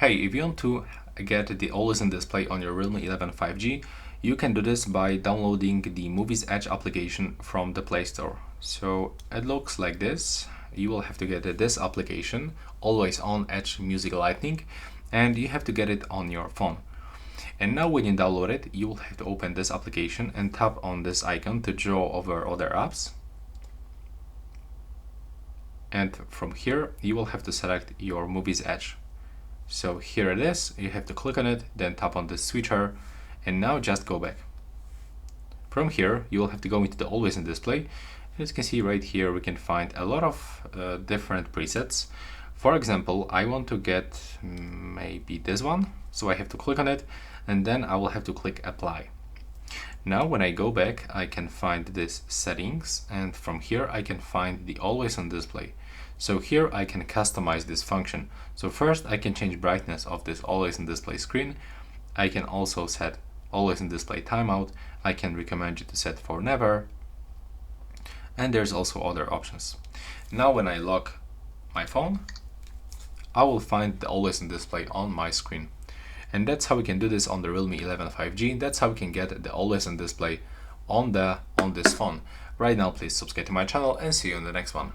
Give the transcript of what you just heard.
Hey, if you want to get the always on display on your Realme 11 5G, you can do this by downloading the Movies Edge application from the Play Store. So it looks like this. You will have to get this application, Always On Edge Music Lightning, and you have to get it on your phone. And now when you download it, you will have to open this application and tap on this icon to draw over other apps. And from here, you will have to select your Movies Edge. So here it is, you have to click on it, then tap on the switcher, and now just go back. From here, you will have to go into the Always on Display. As you can see right here, we can find a lot of different presets. For example, I want to get maybe this one, so I have to click on it, and then I will have to click Apply. Now when I go back, I can find this settings, and from here I can find the Always on Display. So here I can customize this function. So first I can change brightness of this Always on Display screen. I can also set Always on Display timeout. I can recommend you to set for never. And there's also other options. Now when I lock my phone, I will find the Always on Display on my screen. And that's how we can do this on the Realme 11 5G. That's how we can get the Always on Display on this phone. Right now, please subscribe to my channel and see you in the next one.